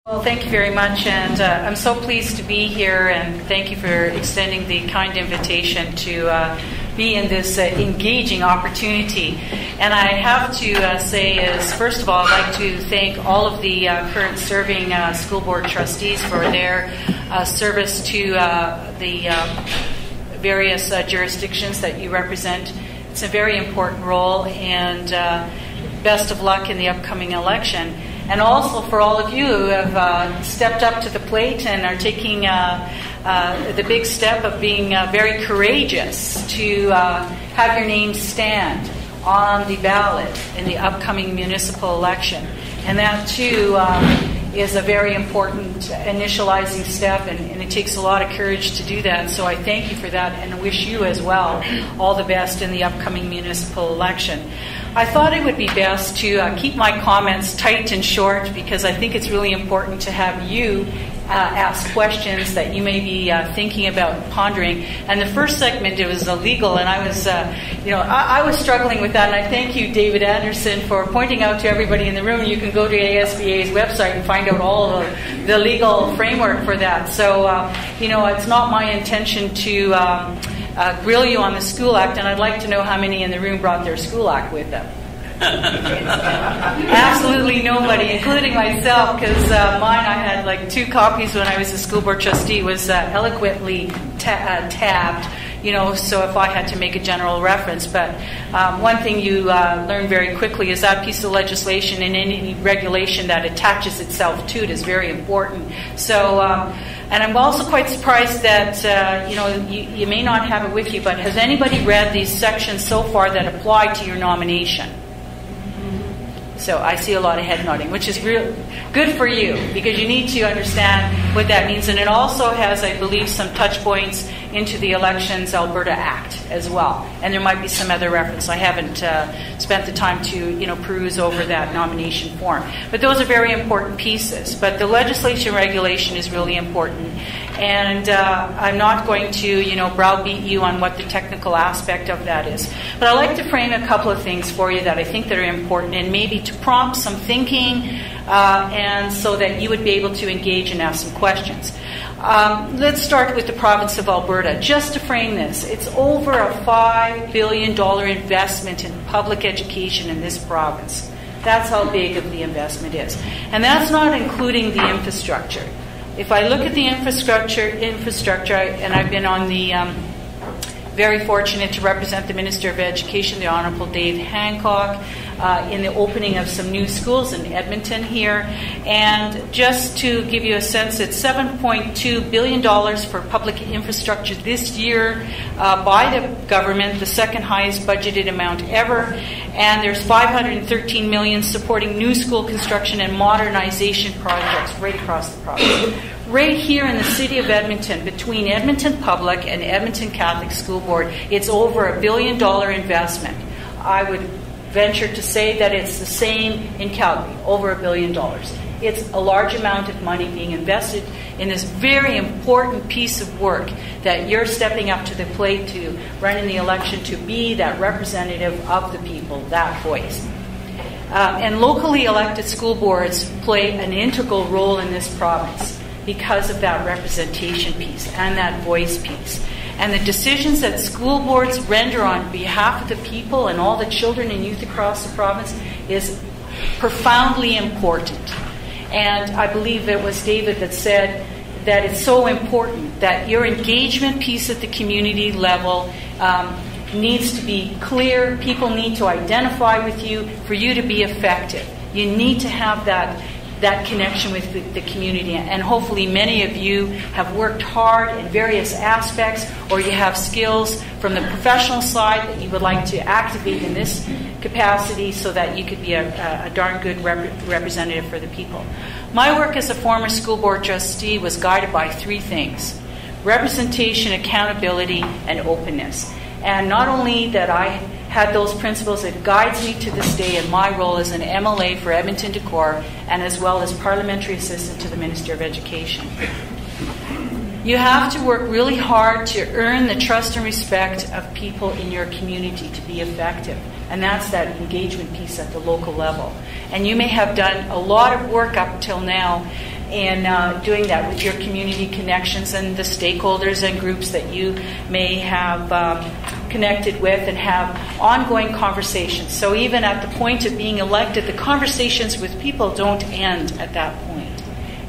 Well, thank you very much, and I'm so pleased to be here, and thank you for extending the kind invitation to be in this engaging opportunity. And I have to say is, first of all, I'd like to thank all of the current serving school board trustees for their service to the various jurisdictions that you represent. It's a very important role, and best of luck in the upcoming election. And also for all of you who have stepped up to the plate and are taking the big step of being very courageous to have your name stand on the ballot in the upcoming municipal election. And that too is a very important initializing step, and it takes a lot of courage to do that. So I thank you for that, and wish you as well all the best in the upcoming municipal election. I thought it would be best to keep my comments tight and short, because I think it's really important to have you ask questions that you may be thinking about pondering. And the first segment, it was illegal, and I was, I was struggling with that. And I thank you, David Anderson, for pointing out to everybody in the room. You can go to ASBA's website and find out all of the legal framework for that. So, it's not my intention to grill you on the School Act, and I'd like to know how many in the room brought their School Act with them. Absolutely nobody, including myself, because mine, I had like 2 copies when I was a school board trustee, was eloquently tabbed, so if I had to make a general reference. But one thing you learn very quickly is that piece of legislation and any regulation that attaches itself to it is very important. So, and I'm also quite surprised that, you may not have it with you, but has anybody read these sections so far that apply to your nomination? So I see a lot of head nodding, which is real good for you, because you need to understand what that means. And it also has, I believe, some touch points into the Elections Alberta Act as well. And there might be some other reference. I haven't spent the time to, peruse over that nomination form. But those are very important pieces. But the legislation regulation is really important. And I'm not going to, browbeat you on what the technical aspect of that is. But I'd like to frame a couple of things for you that I think that are important, and maybe to prompt some thinking, and so that you would be able to engage and ask some questions. Let's start with the province of Alberta. Just to frame this, it's over a $5 billion investment in public education in this province. That's how big of the investment is. And that's not including the infrastructure. If I look at the infrastructure, and I've been on the very fortunate to represent the Minister of Education, the Honourable Dave Hancock, in the opening of some new schools in Edmonton here. And just to give you a sense, it's $7.2 billion for public infrastructure this year by the government, the second highest budgeted amount ever. And there's $513 million supporting new school construction and modernization projects right across the province. Right here in the city of Edmonton, between Edmonton Public and Edmonton Catholic School Board, it's over $1 billion investment. I would venture to say that it's the same in Calgary, over $1 billion. It's a large amount of money being invested in this very important piece of work that you're stepping up to the plate to run in the election, to be that representative of the people, that voice. And locally elected school boards play an integral role in this province because of that representation piece and that voice piece. And the decisions that school boards render on behalf of the people and all the children and youth across the province is profoundly important. And I believe it was David that said that it's so important that your engagement piece at the community level needs to be clear. People need to identify with you for you to be effective. You need to have that connection with the community, and hopefully many of you have worked hard in various aspects, or you have skills from the professional side that you would like to activate in this capacity so that you could be a darn good representative for the people. My work as a former school board trustee was guided by 3 things: representation, accountability, and openness. And not only that I had those principles, it guides me to this day in my role as an MLA for Edmonton Decor, and as well as Parliamentary Assistant to the Minister of Education. You have to work really hard to earn the trust and respect of people in your community to be effective. And that's that engagement piece at the local level. And you may have done a lot of work up till now in doing that with your community connections and the stakeholders and groups that you may have connected with, and have ongoing conversations. So even at the point of being elected, the conversations with people don't end at that point.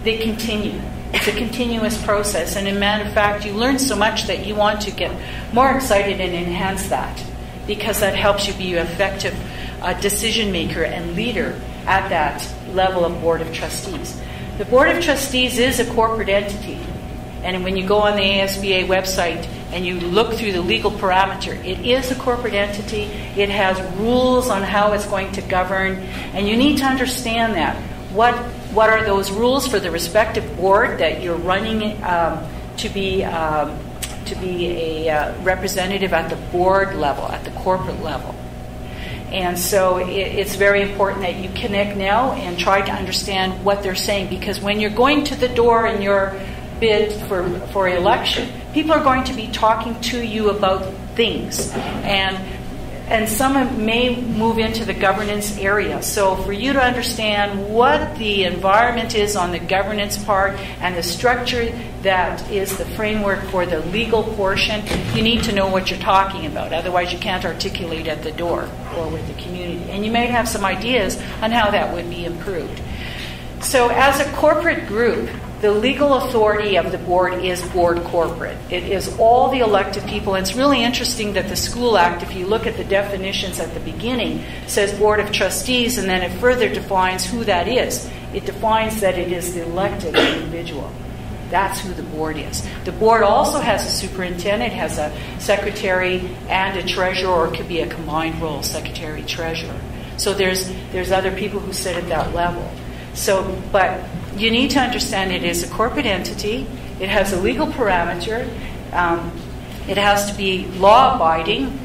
They continue. It's a continuous process, and in matter of fact, you learn so much that you want to get more excited and enhance that, because that helps you be an effective decision maker and leader at that level of Board of Trustees. The Board of Trustees is a corporate entity, and when you go on the ASBA website and you look through the legal parameter, it is a corporate entity. It has rules on how it's going to govern, and you need to understand that. What are those rules for the respective board that you're running to be a representative at the board level, at the corporate level? And so it's very important that you connect now and try to understand what they're saying, because when you're going to the door in your bid for election, people are going to be talking to you about things, and some may move into the governance area. So for you to understand what the environment is on the governance part and the structure that is the framework for the legal portion, you need to know what you're talking about. Otherwise you can't articulate at the door or with the community. And you may have some ideas on how that would be improved. So as a corporate group, the legal authority of the board is board corporate. It is all the elected people. And it's really interesting that the School Act, if you look at the definitions at the beginning, says Board of Trustees, and then it further defines who that is. It defines that it is the elected individual. That's who the board is. The board also has a superintendent, has a secretary and a treasurer, or it could be a combined role, secretary-treasurer. So there's other people who sit at that level. So, but you need to understand it is a corporate entity. It has a legal parameter. It has to be law-abiding.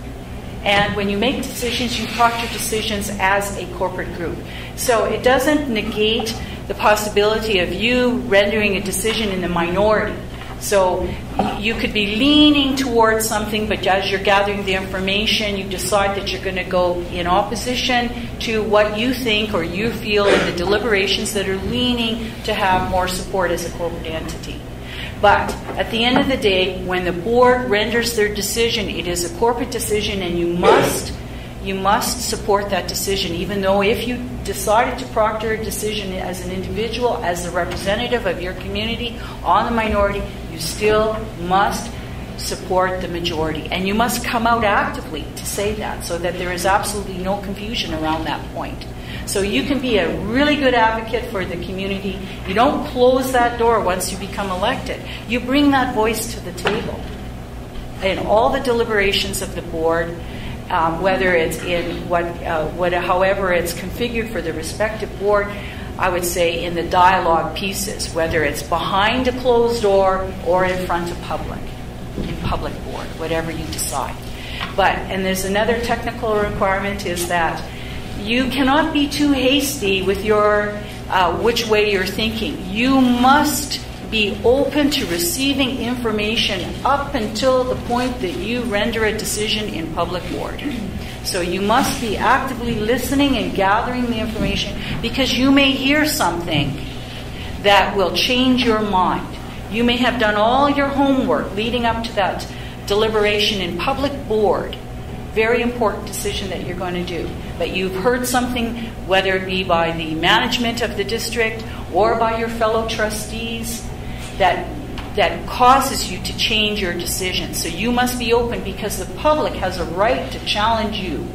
And when you make decisions, you proctor decisions as a corporate group. So it doesn't negate the possibility of you rendering a decision in the minority. So you could be leaning towards something, but as you're gathering the information, you decide that you're going to go in opposition to what you think or you feel in the deliberations that are leaning to have more support as a corporate entity. But at the end of the day, when the board renders their decision, it is a corporate decision, and you must support that decision, even though if you decided to proctor a decision as an individual, as a representative of your community on the minority, you still must support the majority. And you must come out actively to say that, so that there is absolutely no confusion around that point. So you can be a really good advocate for the community. You don't close that door once you become elected. You bring that voice to the table in all the deliberations of the board, whether it's in however it's configured for the respective board. I would say in the dialogue pieces, whether it's behind a closed door or in front of public, in public board, whatever you decide. And there's another technical requirement, is that you cannot be too hasty with your which way you're thinking. You must be open to receiving information up until the point that you render a decision in public board. So you must be actively listening and gathering the information, because you may hear something that will change your mind. You may have done all your homework leading up to that deliberation in public board, very important decision that you're going to do. But you've heard something, whether it be by the management of the district or by your fellow trustees, that causes you to change your decision. So you must be open, because the public has a right to challenge you